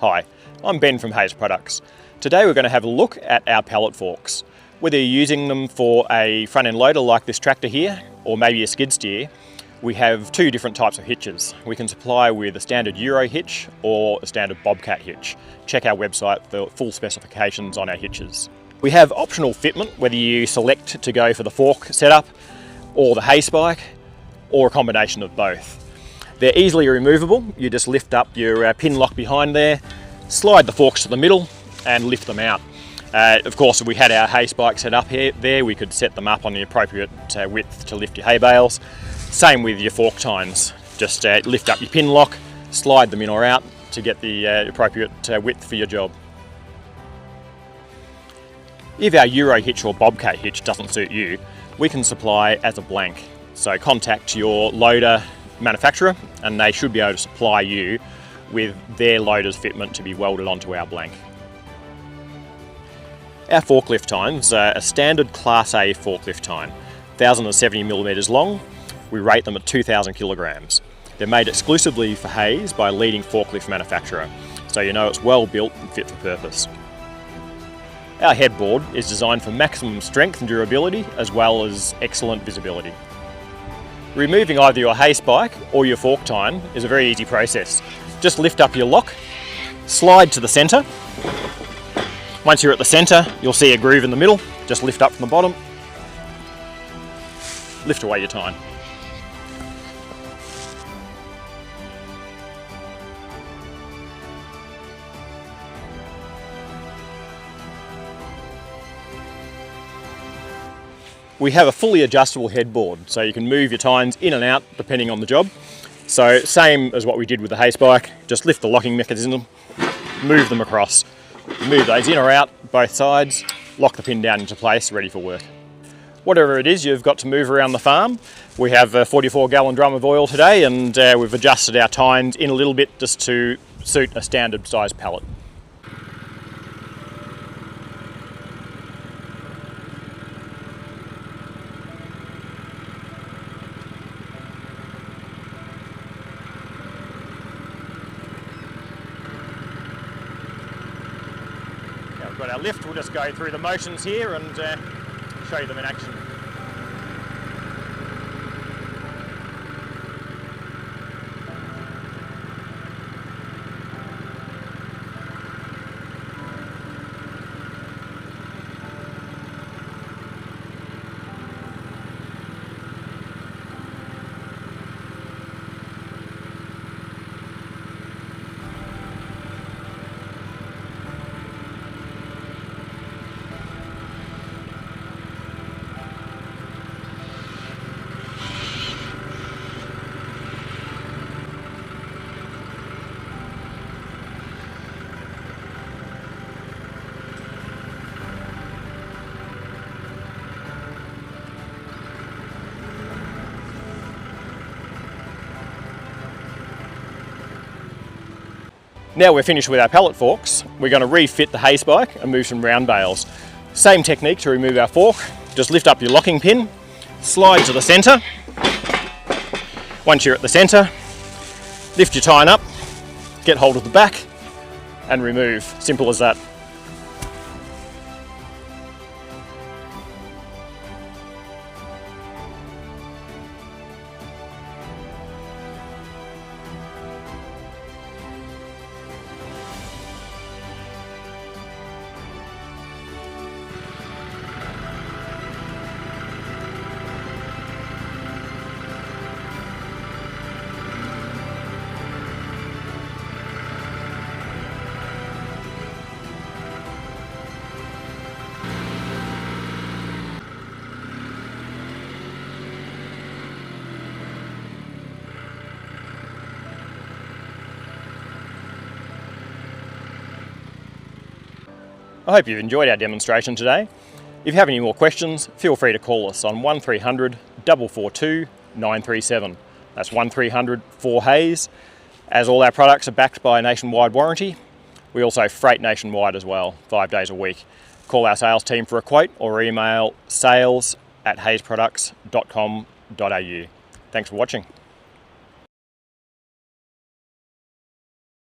Hi, I'm Ben from Hayes Products. Today we're going to have a look at our pallet forks. Whether you're using them for a front end loader like this tractor here, or maybe a skid steer, we have two different types of hitches. We can supply with a standard Euro hitch or a standard Bobcat hitch. Check our website for full specifications on our hitches. We have optional fitment, whether you select to go for the fork setup or the hay spike, or a combination of both. They're easily removable. You just lift up your pin lock behind there, slide the forks to the middle and lift them out. Of course, if we had our hay spike set up there, we could set them up on the appropriate width to lift your hay bales. Same with your fork tines. Just lift up your pin lock, slide them in or out to get the appropriate width for your job. If our Euro hitch or Bobcat hitch doesn't suit you, we can supply as a blank. So contact your loader manufacturer and they should be able to supply you with their loader's fitment to be welded onto our blank. Our forklift tines are a standard Class A forklift tine, 1,070mm long. We rate them at 2,000 kilograms. They're made exclusively for Hayes by a leading forklift manufacturer, so you know it's well built and fit for purpose. Our headboard is designed for maximum strength and durability as well as excellent visibility. Removing either your hay spike or your fork tine is a very easy process. Just lift up your lock, slide to the centre. Once you're at the centre, you'll see a groove in the middle. Just lift up from the bottom, lift away your tine. We have a fully adjustable headboard, so you can move your tines in and out depending on the job. So same as what we did with the hay spike, just lift the locking mechanism, move them across. Move those in or out, both sides, lock the pin down into place, ready for work. Whatever it is you've got to move around the farm, we have a 44-gallon drum of oil today and we've adjusted our tines in a little bit just to suit a standard size pallet. We've got our lift, we'll just go through the motions here and show you them in action. Now we're finished with our pallet forks, we're going to refit the hay spike and move some round bales. Same technique to remove our fork, just lift up your locking pin, slide to the centre. Once you're at the centre, lift your tine up, get hold of the back and remove. Simple as that. I hope you've enjoyed our demonstration today. If you have any more questions, feel free to call us on 1300 442 937. That's 1300 4HAYES. As all our products are backed by a nationwide warranty, we also freight nationwide as well, 5 days a week. Call our sales team for a quote or email sales@hayesproducts.com.au. Thanks for watching.